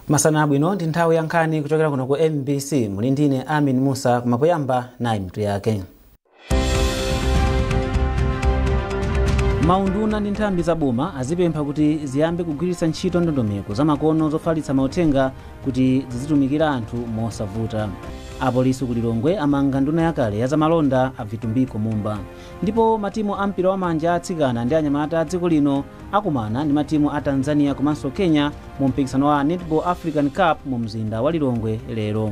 Masana abwino ndi nthawi ya nkhani kuchokera kuno ku MBC muli ndine Amin Musa kumapoyamba nayi mitu yake. Maunduna ndi nthambi za boma azipempha kuti ziyambe kugwiritsa ntchito ndondomeko za makono zofalitsa mauthenga kuti zizitumikira anthu mosavuta. Apolisi ku Lilongwe amanga nduna yakale ya zamalonda a Vitumbiko Mumba. Ndipo matimu a mpira wamanja atsikana ndi anyamata a dziko lino akumana ndi matimu a Tanzania komanso Kenya mu mpikisano wa Netball African Cup mu mzinda wa Lilongwe lero.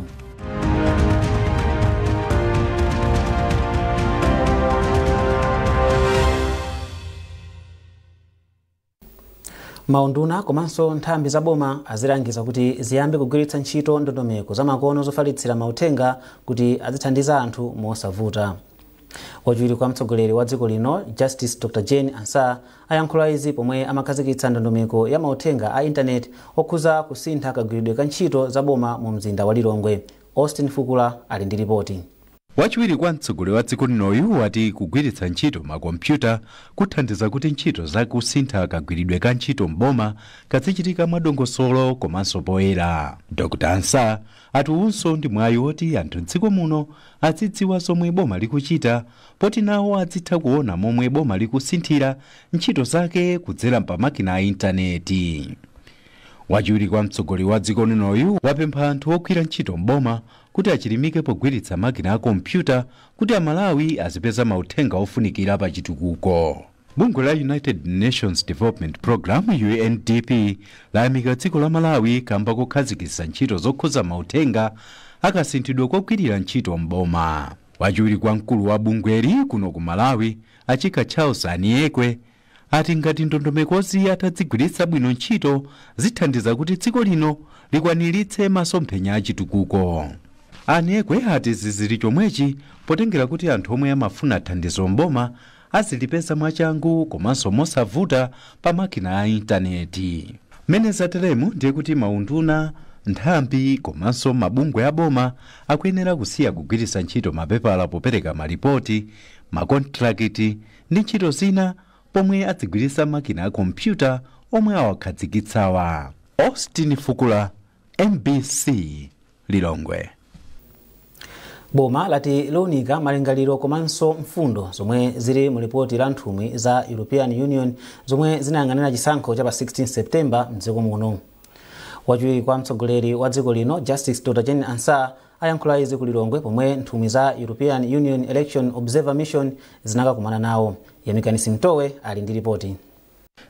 Maunduna komanso nthambi za boma azilangiza kuti ziyambe kugwiritsa ntchito ndondomeko za makono zofalitsira mauthenga kuti azithandiza anthu mosavuta. Wachiwiri kwa mtsogoleri wa dziko lino Justice Dr. Jane Ansah ayankhula izi pomwe amakhazikitsa ndondomeko ya mauthenga a internet okhuza kusintha kagwiridwe ka ntchito za boma mu mzinda wa Lilongwe. Austin Fukula ali ndi ripoti. Wachiwiri kwa mtsogoleri wa dziko linoyu wati kugwiritsa ntchito makompyuta kuthandiza kuti ntchito za kusintha kagwiridwe ka ntchito mboma kazichitika mwadongosolo komanso poyera. Dr. Ansah atiunso ndi mwayi woti anthu m'dziko muno azidziwa zomwe boma likuchita poti nawo azitha kuona momwe boma likusinthira ntchito zake kudzera pa makina a intaneti. Wachiwiri kwa mtsogoleri wa dziko linoyu wapempha anthu ogwira ntchito mboma kuti achilimike pogwiritsa makina a kompyuta kuti Amalawi azipeza mauthenga ofunikira pa chitukuko. Bungwe la United Nations Development Program UNDP layamika dziko la Malawi kamba kokhazikitsa ntchito zokhuza mauthenga akasinthidwe kogwirira ntchito mboma. Wachiwiri kwa mkulu wa bungweli kuno ku Malawi Achika Charles Aniekwe ati ngati ndondomekozi atadzigwiritsa bwino ntchito zithandiza kuti dziko lino likwaniritse masomphenya a chitukuko. Aniekwe ati zizili chomwechi potengera kuti anthu omwe amafuna thandizo mboma azilipeza mwachangu komanso mosavuta pa makina a intaneti. Mene zateremu ndiye kuti maunduna, nthambi komanso mabungwe a boma akuyenera kusiya kugwiritsa ntchito mapepala popereka malipoti, makontrakiti ndi ntchito zina pomwe adzigwiritsa makina a kompyuta omwe awakhazikitsawa. Austin Fukula, MBC, Lilongwe. Boma lati lonika malingaliro komanso mfundo zomwe zili mu ripoti la nthumwi za European Union zomwe zinayang'anira chisankho cha pa 16 September m'dziko muno. Wachiwiri kwa mtsogoleri wa dziko lino Justice Dr. Jane Ansah ayankhula izi ku Lilongwe pomwe nthumwi za European Union Election Observer Mission zinakakumana nawo. Yamikani Simtowe ali ndi ripoti.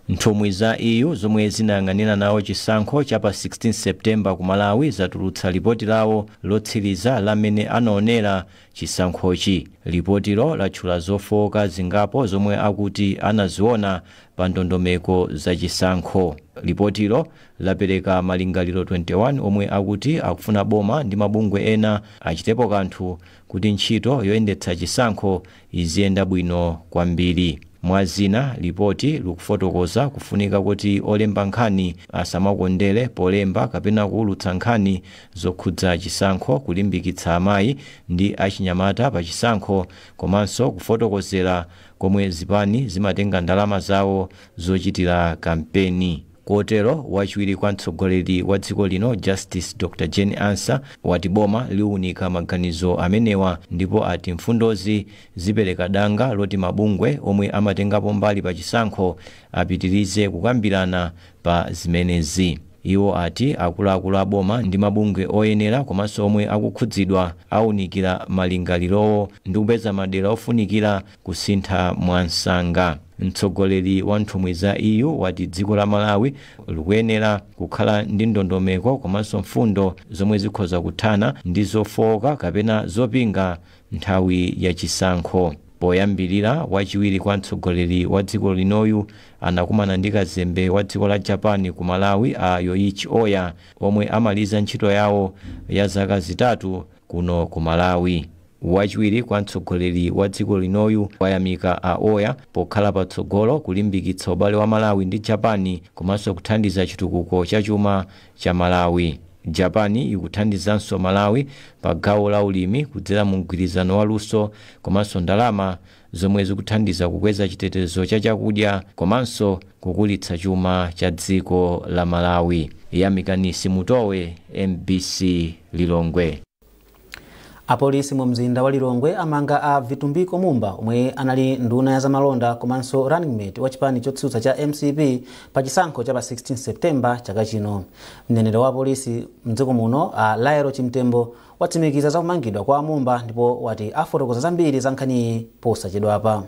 Nthumwi za EU zomwe zinayang'anira nawo chisankho cha pa 16 September ku Malawi zatulutsa ripoti lawo lotsiriza lamene anaonera chisankhochi. Ripotilo latchula zofowoka zingapo zomwe akuti anaziona pa ndondomeko za chisankho. Ripotilo lapereka malingaliro 21 omwe akuti akufuna boma ndi mabungwe ena achitepo kanthu kuti ntchito yoyendetsa chisankho iziyenda bwino kwambiri. Mwazina ripoti likufotokoza kufunika kuti olemba nkhani asamakondere polemba kapena kuulutsa nkhani zokhudza chisankho, kulimbikitsa amayi ndi achinyamata pa chisankho komanso kufotokozera komwe zipani zimatenga ndalama zawo zochitira kampeni. Kotero wachiwiri kwa mtsogoleri wa dziko lino Justice Dr. Jane Ansah wati boma liunika maganizo amenewa ndipo ati mfundozi zipereka danga loti mabungwe omwe amatengapo mbali pa chisankho apitirize kukambirana pa zimenezi. Iwo ati akuluakulu a boma ndi mabungwe oyenera komanso omwe akukhudzidwa aunikira malingalirowo ndi kupeza madera ofunikira kusintha mwansanga. Mtsogoleri wa nthumwi za EU wati dziko la Malawi likuyenera kukhala ndi ndondomeko komanso mfundo zomwe zikhoza kuthana ndi zofowoka kapena zopinga nthawi ya chisankho. Poyambirira wachiwiri kwa mtsogoleri wa dziko linoyu anakumana ndi kazembe wa dziko la Japan ku Malawi a Yoichi Oya omwe amaliza ntchito yawo ya zaka zitatu kuno ku Malawi. Wachiwiri kwa mtsogoleri wa dziko linoyu wayamika a Oya pokhala patsogolo kulimbikitsa ubale wa Malawi ndi Japan komanso kuthandiza chitukuko cha chuma cha Malawi. Japan ikuthandizanso Malawi pa gawo la ulimi kudzera mu mgwirizano wa luso komanso ndalama zomwe zikuthandiza kukweza chitetezo cha chakudya komanso kukulitsa chuma cha dziko la Malawi. Yamikanisi Mutowe, MBC Lilongwe. Apolisi mu mzinda wa Lilongwe amanga a Vitumbiko Mumba omwe anali nduna ya zamalonda komanso running mate wa chipani chotsutsa cha MCP pa chisankho cha pa 16 Septemba chaka chino. Mneneri wa polisi mdziko muno a Lairo Chimtembo watsimikiza za kumangidwa kwa Mumba ndipo wati afotokoza zambiri za nkhani posachedwapa.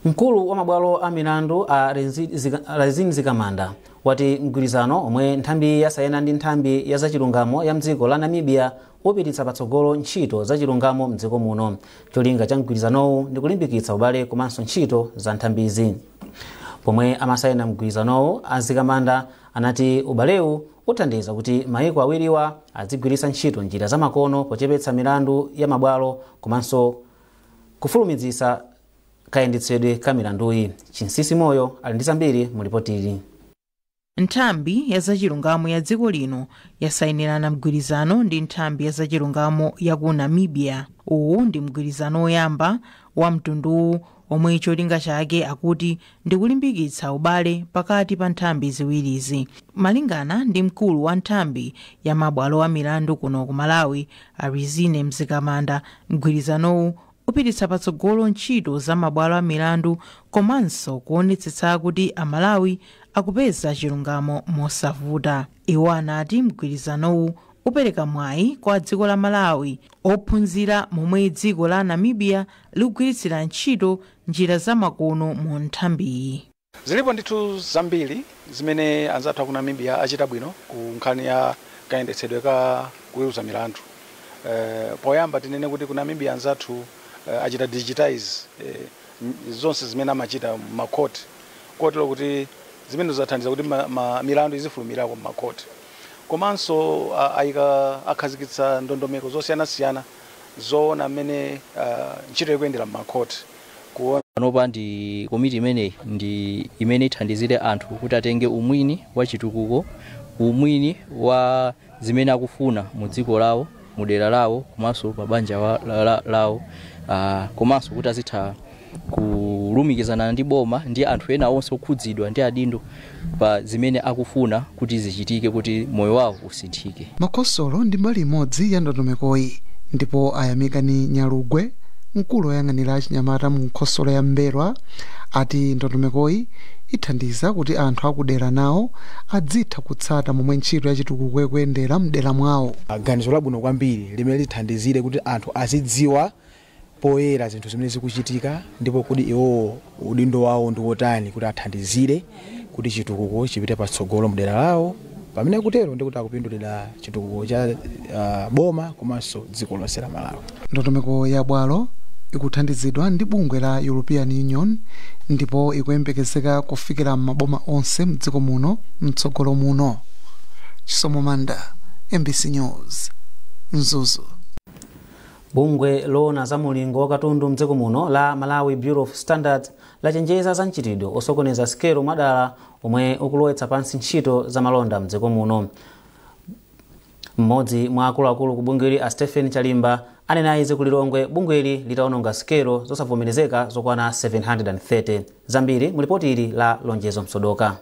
Mkulu wa mabwalo a milandu a Rezin Zikamanda wati mgwirizano omwe nthambi yasayina ndi nthambi ya zachilungamo ya mdziko la Namibia upititsa patsogolo ntchito zachilungamo mdziko muno. Cholinga cha mgwirizanowu ndi kulimbikitsa ubale komanso ntchito za nthambizi. Pomwe amasayina mgwirizanowu, Azikamanda anati ubalewu uthandiza kuti mayiko awiriwa azigwiritsa ntchito njira zamakono pochepetsa milandu ya mabwalo komanso kufulumizitsa kayendetsedwe ka milanduyi. Chinsisi Moyo ali ndi zambiri mu ripotili. Nthambi ya zachilungamo ya dziko lino yasayinirana mgwirizano ndi nthambi ya zachilungamo ya ku Namibia. Uwu ndi mgwirizano oyamba wa mtundu omwe cholinga chake akuti ndi kulimbikitsa ubale pakati pa nthambi ziwirizi. Malingana ndi mkulu wa nthambi ya mabwalo a milandu kuno ku Malawi, Rezin Zikamanda, mgwirizanowu upititsa patsogolo ntchito za mabwalo a milandu komanso kuonetsetsa kuti Amalawi akupeza chilungamo mosavuta. Iwo anati mgwirizanowu upereka mwayi kwa dziko la Malawi ophunzira momwe dziko la Namibia likugwiritsira ntchito njira zamakono mu nthambiyi. Zilipo ndithu zambiri zimene anzathu aku Namibia achita bwino ku nkhani ya kayendetsedwe ka kuweruza milandu. Poyamba tinene kuti ku Namibia anzathu achita digitize zonse zimene amachita makoti kotero kuti zimene zathandiza kuti milandu izifulumira ku makoti. Komanso akhazikitsa ndondomeko zosiyana-siyana zoona mmene ntchito ikuyendera makoti. Panopa ndi komiti imene ndi imene ithandizire anthu kuti atenge umwini wa chitukuko, umwini wa zimene akufuna mu dziko lawo, mu dera lawo, komanso pa banja lawo, komanso kuti azitha kulumikizana ndi boma ndi anthu ena onse okhudzidwa ndi adindo pa zimene akufuna kuti zichitike kuti moyo wawo usinthike. Makosolo ndi mbali imodzi ya ndondomekoyi, ndipo Ayamikani Nyalugwe, mkulu woyang'anira achinyamata mu Khosolo ya Mberwa, ati ndondomekoyi ithandiza kuti anthu akudera nawo adzitha kutsata momwe ntchito ya chitukuko ikuyendera mdera mwawo. Ganizo labwino kwambiri limene lithandizire kuti anthu azidziwa poyera zinthu zimene zikuchitika ndipo kuti iwo udindo wawo ndi wotani kuti athandizire kuti chitukuko chipite patsogolo mdera lawo. Pamene kutero ndi kuti akupindulira chitukuko cha boma komanso dziko lonse la Malawi. Ndondomeko ya bwalo ikuthandizidwa ndi bungwe la European Union ndipo ikuyembekezeka kufikira maboma onse mdziko muno mtsogolo muno. Chisomo Manda, MBC News, Mzuzu. Bungwe loona za mulingo wa katundu mdziko muno la Malawi Bureau of Standards lachenjeza za ntchitidwe osokoneza sikelo madala omwe ukulowetsa pansi ntchito za malonda mdziko muno. Mmodzi mwa akuluakulu ku bungweli a Stephen Chalimba anena izi ku Lilongwe bungweli litaononga sikelo zosavomerezeka zokwana 730. Zambiri mu ripoti ili la Lonjezo Msodoka.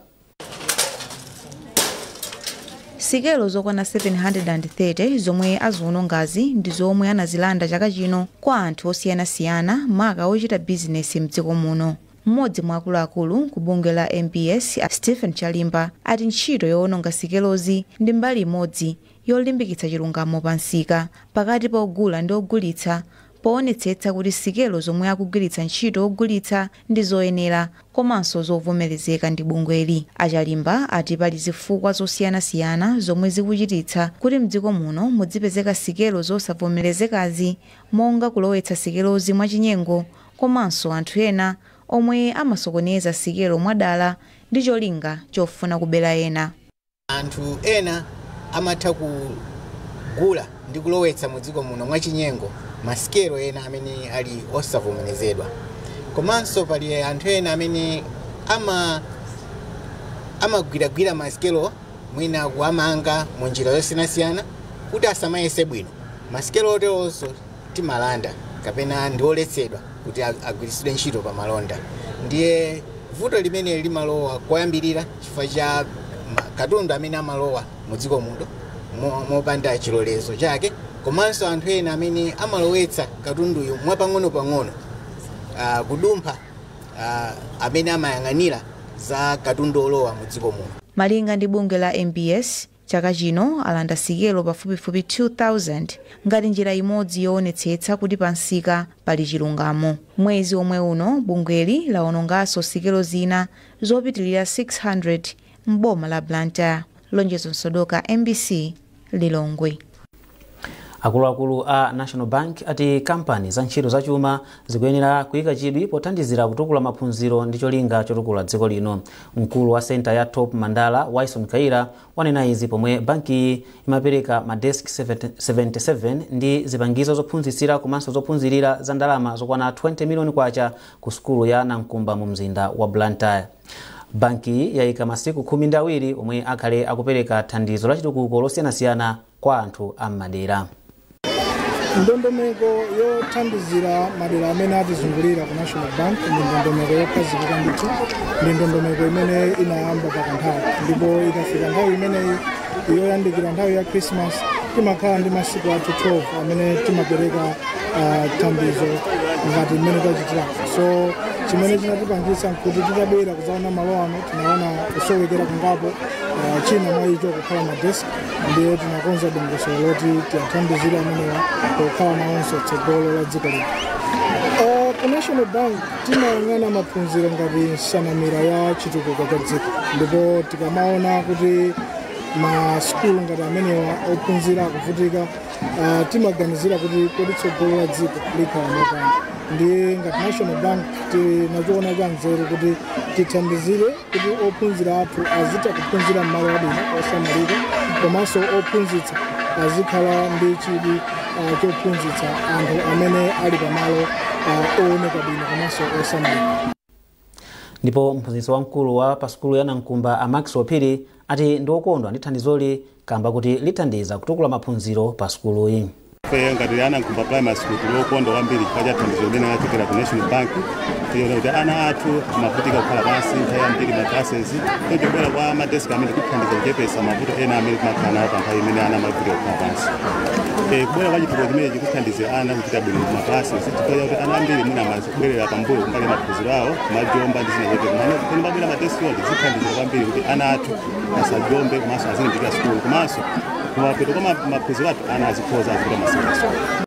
Sikelo zokwana 730 zomwe aziwonongazi ndi zomwe anazilanda chaka chino kwa anthu osiyanasiyana maka ochita bizinesi mdziko muno. Mmodzi mwa akuluakulu ku bungwe la MPS Stephen Chalimba ati ntchito yoononga sikelozi ndi mbali imodzi yolimbikitsa chilungamo pansika pakati pa ogula ndi ogulitsa, poonetsetsa kuti sikelo zomwe akugwiritsa ntchito ogulitsa ndi zoyenera komanso zovomerezeka ndi bungweli. Achalimba ati pali zifukwa zosiyanasiyana zomwe zikuchititsa kuti mdziko muno mudzipezeka sikelo zosavomerezekazi, monga kulowetsa sikelozi mwachinyengo komanso anthu ena omwe amasokoneza sikelo mwadala ndi cholinga chofuna kubera ena. Anthu ena amatha kugula ndi kulowetsa mudziko muno mwachinyengo masikelo ena amene ali osavomerezedwa. Komanso pali anthu ena amene amagwiragwira masikelo mwina kuwamanga mu njira yosiyanasiyana kuti asamayese bwino. Masikelo oteronso timalanda kapena ndioletsedwa kuti agwiritsidwe ntchito pa malonda. Ndiye vuto limene limalowa koyambirira chifukwa cha katundu amene amalowa mu dziko muno mopanda chilolezo chake, komanso anthu ena amene amalowetsa katunduyo mwapang'ono-pang'ono kudumpha amene amayang'anira za katundu olowa mu dziko muno. Malinga ndi bungwe la MBS, chaka chino alanda sikelo pafupifupi 2000 ngati njira imodzi yoonetsetsa kuti pansika pali chilungamo. Mwezi omwe uno bungweli laononganso sikelo zina zopitilira 600 m'boma la Blantyre. Lonjezo Nsodoka, MBC, Lilongwe. Akuluakulu a National Bank ati kampani za ntchito zachuma zikuyenera kuyika chidwi pothandizira kutukula maphunziro ndi cholinga chotukula dziko lino. Mkulu wa Center ya Top Mandala, Wyson Kaira, wanena izi pomwe banki imapereka madesk 77 ndi zipangizo zophunzitsira komanso zophunzirira za ndalama zokwana 20 miliyoni kwacha ku sukulu ya Namkumba mu mzinda wa Blantyre. Banki yayika masiku 12 omwe akhale akupereka thandizo la chitukuko losiyanasiyana kwa anthu ammadera. Ndondomeko yothandizira madera amene atizungulira ku National Bank ndi ndondomeko yokhazikika ndithu, ndi ndondomeko imene inayamba pakanthawi, ndipo ikafika nthawi imeneyi yoyandikira nthawi ya Christmas timakhala ndi masiku athu 12 amene timapereka thandizo ngati mmene tachitira. So chimene chinatipangitsa kuti titabwera kudzaona malo ano tinaona kusowekera kungapo china mwa icho kukhala madesk, ndiye tinakonza dongosolo loti tiyathandizire amenewa kukhala nawonso tsogolo la dziko lino. Ku National Bank timayang'ana maphunziro ngati nsanamira ya chitukuko cha dziko, ndipo tikamaona kuti masukulu ngati amenewa ophunzira akuvutika timaganizira kuti kodi tsogolo la dziko likhala motani. Ndiye ngati National Bank tinachiona chanzeru kuti tithandizire kuti ophunzira athu azitha kuphunzira m'malo abwino osamalika, komanso ophunzitsa azikhala ndi chidwi chophunzitsa anthu amene ali pamalo ooneka bwino komanso osamalika. Ndipo mphunzitsi wamkulu wa pasukulu ya Namkumba Max Wapiri ati ndiwokondwa ndi thandizoli kamba kuti lithandiza kutukula maphunziro pa sukuluyi. Ngati ana Namkumba Primary School ndiwokondwa kwambiri chifukwa cha thandizo limene lachokera ku National Bank. Tiona kuti ana athu amavutika kukhala pansi nthawi yambiri ma classes, tobwera kwa madesk amene kuthandiza kuchepesa mavuto ena amene timakhala nawo pa nthawi imene ana amavutika kukhala pansi. Kubwera kwa chitukuko chimenechi kuthandizira ana kuchita bwino ma classes, chifukwa kuti ana ambiri mwina amabwerera pambuyo kumbali maphunziro awo kumajomba ndi zina zote. Pano pabwera madesk oti zithandizira kwambiri kuti ana athu asajombe komanso azilimbikira sukulu, komanso kumapeto kwa maphunziro athu ana azikhoza azikuta masewera.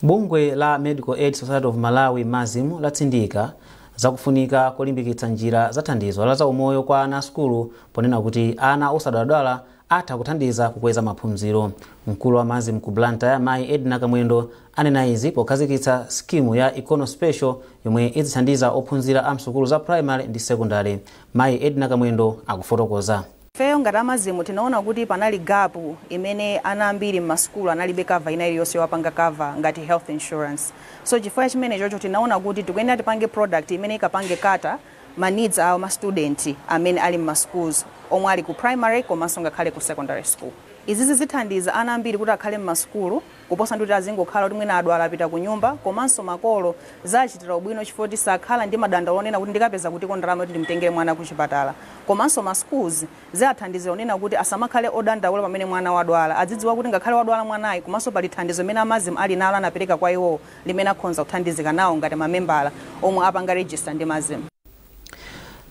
Bungwe la Medical Aid Society of Malawi MAZIM latsindika zakufunika kulimbikitsa njira za thandizo la zaumoyo kwa ana sukulu ponena kuti ana osadwala atha kuthandiza kukweza maphunziro. Mkulu wa MAZIM ku Blantyre Mayi Edna Kamwendo anena izi pokhazikitsa skimu ya Econo Special yomwe izithandiza ophunzira a msukulu za primary ndi secondary. Mayi Edna Kamwendo akufotokoza. Feyo ngati MAZIM tinaona kuti panali gapu imene ana ambiri m'masukulu analibe cover ina iliyonse wapanga cover ngati health insurance. So chifukwa chimene chocho tinaona kuti tikuyenera tipange product imene ikapange kata ma needs awo ma student amene ali m'maschools omwe ali ku primary komanso ngakhale ku secondary school. Izi zithandiza ana ambiri kuti akhale m'masukulu kuposa ndi kuti azingokhala kuti mwina adwala apita ku nyumba, komanso makolo zachitira ubwino chifukwa kuti sakhala ndi madandaulo onena kuti ndikapeza kuti ndalama kuti ndimtengere mwana ku chipatala. Komanso ma schools zathandizira onena kuti asamakhale odandaula pamene mwana wadwala, adzidziwa kuti ngakhale wadwala mwanayi komanso pali thandizo limene MAZIM ali nalo anapereka kwa iwo limene akhonza kuthandizika nawo ngati mamembala omwe apanga register ndi MAZIM.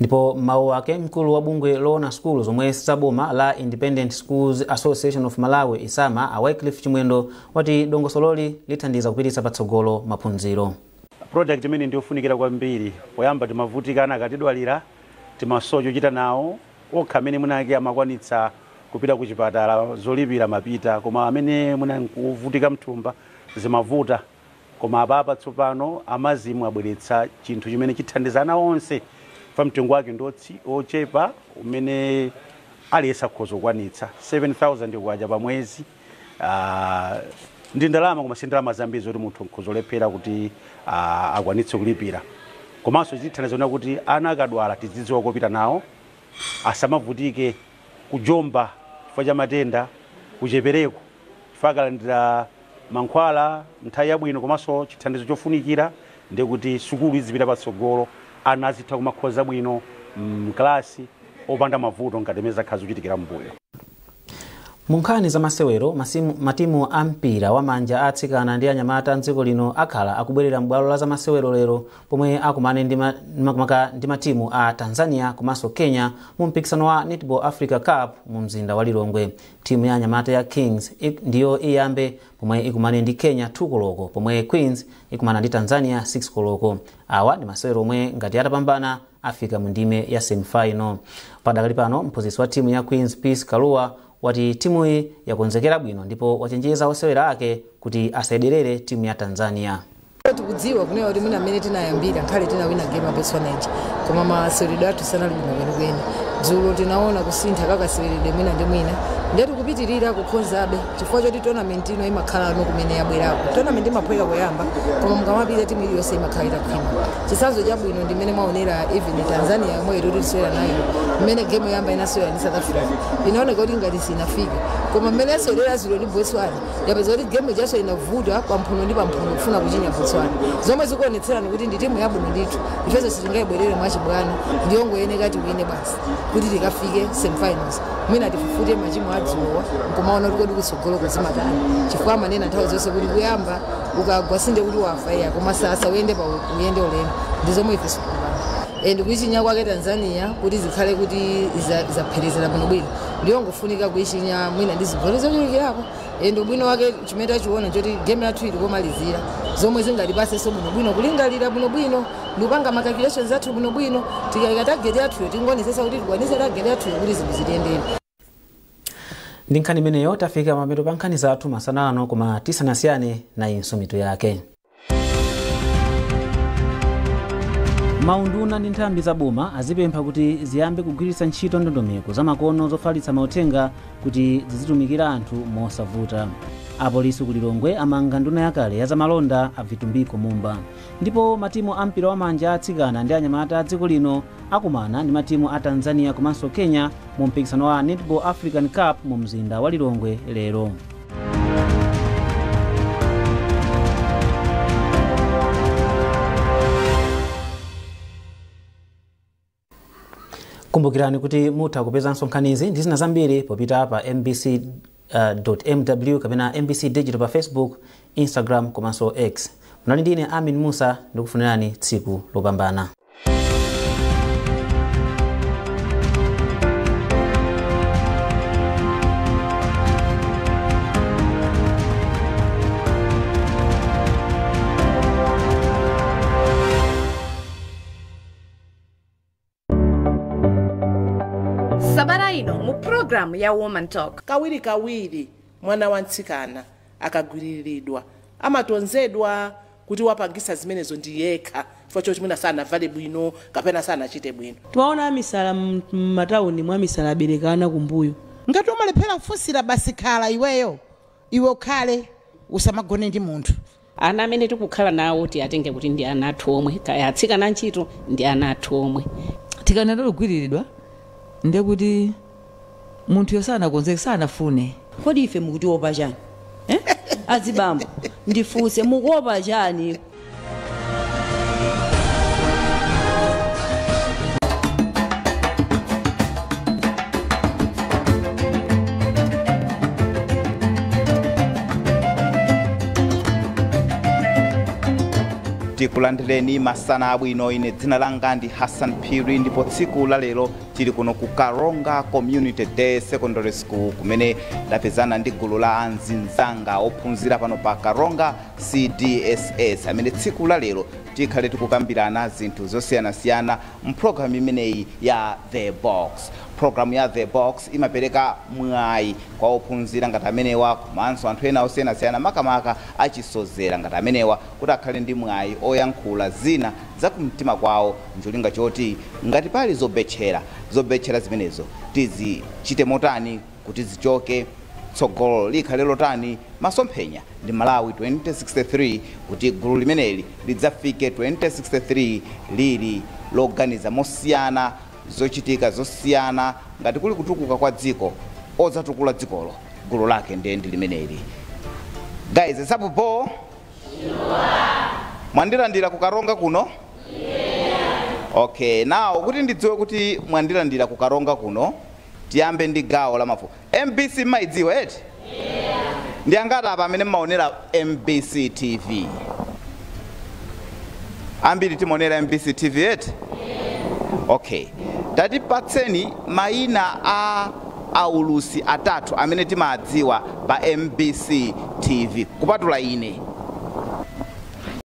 Ndipo mawu ake mkulu wa bungwe loona schools omwe saboma la Independent Schools Association of Malawi ISAMA Wycliffe Chimwendo wati dongosololi lithandiza kupititsa patsogolo maphunziro. Project imene ndiyofunikira kwambiri poyamba timavutika ana akatidwalira timasocho chita nawo okha amene munake amakwanitsa kupita ku chipatala zolipira mapita, koma amene munakuvutika mthumba zimavuta. Koma apapa tsopano MAZIM abweretsa chinthu chimene chithandizana onse fa mtengo wake ndotsi ochepa umene aliyesa khozo kwanitsa 7,000 kwacha pa mwezi. Ndi ndalama koma si ndalama zambiri zoti munthu nkhozo lephera kuti akwanitse kulipira. Komanso zithandiza kuti ana akadwala tidzidziwa kopita nawo asamavutike kujomba chifukwa cha matenda kuchepereko fakalandira mankhwala nthawi yabwino komanso chithandizo chofunikira ndi kuti sukulu izipita patsogolo ana azitha kumakhoza bwino mklasi opanda mavuto ngati meza khazi kuchitikira mbuyo. Munkhani za masewero matimu a mpira wa manja atsikana ndi anyamata mdziko lino akhala akubwerera m'bwalo la za masewero lero pomwe akumane ndi matimu a Tanzania komanso Kenya mu mpikisano wa Netball Africa Cup mu mzinda wa Lilongwe. Timu ya anyamata ya Kings ndiyo iyambe pomwe ikumane ndi Kenya 2 koloko pomwe Queens ikumana ndi Tanzania 6 koloko. Awa ndi masewero omwe ngati atapambana afika mu ndime ya semi-final. Padakali pano mphunzitsi wa timu ya Queens Peace Kalua wati timu hii yakonzekera bwino ndipo wachenjeza osewera ake kuti asaiderere timu ya Tanzania. Tukudziwa kunewa kuti mwina amene tinayambira nkhale tinawina game ya Botswana iji koma maseweredwe athu sanali bwino kwenikweni. Dzulo tinaona kusintha kakaseweredwe mwina ndi mwina ndiye tikupitirira kukhonzabe chifukwa choti tournament ino imakhala ano kumene yabwerako. Tournament imaphweka poyamba koma mukamapita timu iliyonse imakhalira khwino. Chitsanzo chabwino ndi mmene mwaonera even Tanzania yomwe iri tisewera nayo mmene game yamba inasewera ndi South Africa inaoneka kuti ngati sinafika koma mmene yasewera dzulo ndi Botswana yapeza kuti game jaso inavuta pamphuno ndi pamphuno kufuna kuchinya Botswana. Zomwe zikuonetserani kuti ndi timu yabwino ndithu ifeso sitingayibwerere mwachibwana ndiyongoyeneka tiwine basi kuti tikafike semi-finals. Mwina tifufute machimo adzuwa nkumaona kuti kodi kutsogolo kuzimatani chifukwa manena nthawi zonse kuti kuyamba ukagwa sinde kuti wafa koma sasa uyende pa uyende ulendo ndi zomwe ifeso kupanga. Kuichinya kwake Tanzania kuti zikhale kuti zapherezera bwinobwino ndiyongofunika kuichinya mwina ndi zigoli zochulukirako. Bwino wake chimene tachiona choti game yathu ili komalizira zomwe zingalipase bwinobwino kulingalira bwinobwino ndikupanga ma calculations athu bwinobwino tikayika target yathu tingonesesa kuti tikwanise target yathu kuti zinthu zitiyendere. Ndi nkhani imeneyo tafika mapeto pa nkhani zathu masana ano koma tisanasiyane na inso mitu yake. Maunduna ndi nthambi za boma azipempha kuti ziyambe kugwiritsa ntchito ndondomeko za makono zofalitsa mauthenga kuti zizitumikira anthu mosavuta. Apolisi ku Lilongwe amanga nduna yakale ya zamalonda a Vitumbiko Mumba. Ndipo matimu a mpira wa manja atsikana ndi anyamata a dziko lino akumana ndi matimu a Tanzania komanso Kenya mu mpikisano wa Netball African Cup mu mzinda wa Lilongwe lero. Kumbukirani kuti mutha kupeza nkhanizi ndi zina zambiri popita pa mbc.mw kapena MBC Digital pa Facebook, Instagram komanso X. Munali ndine Amin Musa ndikufunirani tsiku lopambana. Sabara ino mu program ya Woman Talk. Kawiri mwana wa ntsikana akagwiriridwa amatonzedwa kuti wapangisa zimenezo ndiyekha chifukwa choti mwina sana vale bwino kapena sana chite bwino. Twaona misala m'matauni mwa misala aberekana kumbuyo. Ngati umalephera mfusira basi khala iwe ukhale usamagone ndi munthu. Ana amene tikukhala nawo atenge kuti ndi ana athu omwe kaya atsikana ntchito ndi ana athu omwe. Tikanena kugwiriridwa ndiye kuti munthu yosana konzeka sana fune. Kodi ife mukuti opa chani? Azibambo ndifuse mukuopa chani? Tikulandireni masana abwino. Ine dzina langa ndi Hassan Phiri ndipo tsiku la lero tili kuno ku Karonga Community Day Secondary School kumene tapezana ndi gulu la anzinzanga ophunzira pano pa Karonga CDSS amene tsiku la lero tikhale tikukambirana zinthu zosiyanasiyana mprogramu imeneyi ya The Box. Programu ya The Box imapereka mwayi kwa ophunzira ngati amenewa komanso anthu ena osiyanasiyana makamaka achisozera ngati amenewa kuti akhale ndi mwayi oyankhula zina za kumtima kwawo njolinga choti ngati pali zobetchera zimenezo tizichite motani kuti zichoke tsogolo likhale lotani masomphenya ndi Malawi 2063 kuti gulu limeneli lidzafike 2063 lili loganiza mosiyana zochitika zosiyana ngati kuli kutukuka kwa dziko ozatukula dzikolo gulu lake ndiye ndi limeneli. Guys, sabupo mwandilandira kukaronga kuno? Okay, now kuti ndidziwe kuti mwandilandira kukaronga kuno, tiyambe ndi gawo la mafuta. MBC maidziwa eti? Ndi angati apa amene mmaonera MBC TV? Ambiri timaonera MBC TV eti? Okay, tatipatseni maina a aulusi atatu amene timadziwa pa MBC TV kupatula ine.